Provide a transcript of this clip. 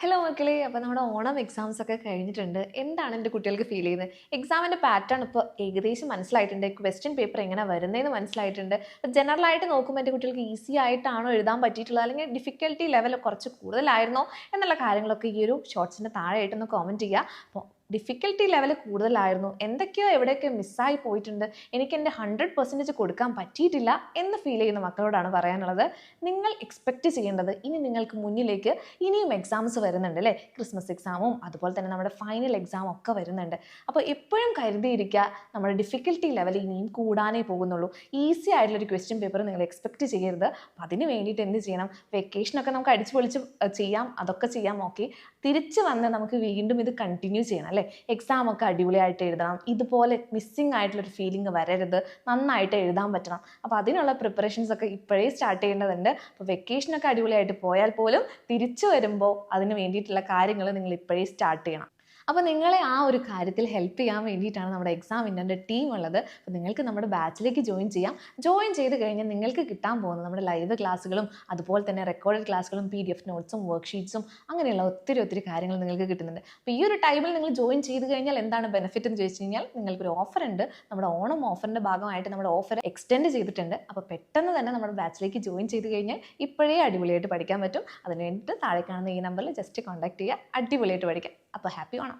Hello മക്കളെ, അപ്പോൾ നമ്മുടെ ഓണം എക്സാംസ് ഒക്കെ കഴിഞ്ഞിട്ടുണ്ട്. എന്താണ് എൻ്റെ കുട്ടികൾക്ക് ഫീൽ ചെയ്യുന്നത്? എക്സാമിൻ്റെ പാറ്റേൺ ഇപ്പോൾ ഏകദേശം മനസ്സിലായിട്ടുണ്ട്. ക്വസ്റ്റ്യൻ പേപ്പർ എങ്ങനെ വരുന്നതെന്ന് മനസ്സിലായിട്ടുണ്ട്. ജനറൽ ആയിട്ട് നോക്കുമ്പോൾ എൻ്റെ കുട്ടികൾക്ക് ഈസി ആയിട്ടാണോ എഴുതാൻ പറ്റിയിട്ടുള്ളത്, അല്ലെങ്കിൽ ഡിഫിക്കൽട്ടി ലെവൽ കുറച്ച് കൂടുതലായിരുന്നോ എന്നുള്ള കാര്യങ്ങളൊക്കെ ഈ ഒരു ഷോർട്സിൻ്റെ താഴെയായിട്ടൊന്ന് കോമൻറ്റ് ചെയ്യുക. അപ്പോൾ ഡിഫിക്കൽട്ടി ലെവൽ കൂടുതലായിരുന്നു, എന്തൊക്കെയോ എവിടെയൊക്കെ മിസ്സായി പോയിട്ടുണ്ട്, എനിക്ക് എൻ്റെ 100% കൊടുക്കാൻ പറ്റിയിട്ടില്ല എന്ന് ഫീൽ ചെയ്യുന്ന മക്കളോടാണ് പറയാനുള്ളത്. നിങ്ങൾ എക്സ്പെക്റ്റ് ചെയ്യേണ്ടത്, ഇനി നിങ്ങൾക്ക് മുന്നിലേക്ക് ഇനിയും എക്സാംസ് വരുന്നുണ്ട് അല്ലേ? ക്രിസ്മസ് എക്സാമും അതുപോലെ തന്നെ നമ്മുടെ ഫൈനൽ എക്സാമും ഒക്കെ വരുന്നുണ്ട്. അപ്പോൾ എപ്പോഴും കരുതിയിരിക്കുക, നമ്മുടെ ഡിഫിക്കൽട്ടി ലെവൽ ഇനിയും കൂടാനേ പോകുന്നുള്ളൂ. ഈസി ആയിട്ടുള്ളൊരു ക്വസ്റ്റ്യൻ പേപ്പർ നിങ്ങൾ എക്സ്പെക്റ്റ് ചെയ്യരുത്. അപ്പോൾ അതിന് വേണ്ടിയിട്ട് എന്ത് ചെയ്യണം? വെക്കേഷനൊക്കെ നമുക്ക് അടിച്ചു പൊളിച്ച് ചെയ്യാം, അതൊക്കെ ചെയ്യാം. ഓക്കെ, തിരിച്ച് വന്ന് നമുക്ക് വീണ്ടും ഇത് കണ്ടിന്യൂ ചെയ്യണം അല്ലേ? എക്സാം ഒക്കെ അടിപൊളിയായിട്ട് എഴുതണം. ഇതുപോലെ മിസ്സിങ് ആയിട്ടുള്ളൊരു ഫീലിംഗ് വരരുത്, നന്നായിട്ട് എഴുതാൻ പറ്റണം. അപ്പോൾ അതിനുള്ള പ്രിപ്പറേഷൻസ് ഒക്കെ ഇപ്പോഴേ സ്റ്റാർട്ട് ചെയ്യേണ്ടതുണ്ട്. അപ്പോൾ വെക്കേഷനൊക്കെ അടിപൊളിയായിട്ട് പോയാൽ പോലും തിരിച്ചു വരുമ്പോൾ അതിന് വേണ്ടിയിട്ടുള്ള കാര്യങ്ങൾ നിങ്ങൾ ഇപ്പോഴേ സ്റ്റാർട്ട് ചെയ്യണം. അപ്പോൾ നിങ്ങളെ ആ ഒരു കാര്യത്തിൽ ഹെൽപ്പ് ചെയ്യാൻ വേണ്ടിയിട്ടാണ് നമ്മുടെ എക്സാം വിന്നറിൻ്റെ ടീം ഉള്ളത്. അപ്പോൾ നിങ്ങൾക്ക് നമ്മുടെ ബാച്ചിലേക്ക് ജോയിൻ ചെയ്യാം. ജോയിൻ ചെയ്ത് കഴിഞ്ഞാൽ നിങ്ങൾക്ക് കിട്ടാൻ പോകുന്നത് നമ്മുടെ ലൈവ് ക്ലാസ്സുകളും അതുപോലെ തന്നെ റെക്കോർഡഡ് ക്ലാസ്സുകളും PDF നോട്ട്സും വർക്ക്ഷീറ്റ്സും അങ്ങനെയുള്ള ഒത്തിരി കാര്യങ്ങൾ നിങ്ങൾക്ക് കിട്ടുന്നുണ്ട്. അപ്പോൾ ഈ ഒരു ടൈമിൽ നിങ്ങൾ ജോയിൻ ചെയ്ത് കഴിഞ്ഞാൽ എന്താണ് ബെനിഫിറ്റ് എന്ന് ചോദിച്ചു കഴിഞ്ഞാൽ, നിങ്ങൾക്കൊരു ഓഫർ ഉണ്ട്. നമ്മുടെ ഓണം ഓഫറിൻ്റെ ഭാഗമായിട്ട് നമ്മുടെ ഓഫർ എക്സ്റ്റെൻഡ് ചെയ്തിട്ടുണ്ട്. അപ്പോൾ പെട്ടെന്ന് തന്നെ നമ്മുടെ ബാച്ചിലേക്ക് ജോയിൻ ചെയ്ത് കഴിഞ്ഞാൽ ഇപ്പോഴേ അടിപൊളിയായിട്ട് പഠിക്കാൻ പറ്റും. അതിന് വേണ്ടിയിട്ട് താഴെ കാണുന്ന ഈ നമ്പറിൽ ജസ്റ്റ് കോൺടാക്ട് ചെയ്യുക. അടിപൊളിയായിട്ട് പഠിക്കാം. അപ്പോൾ ഹാപ്പി ഓണം.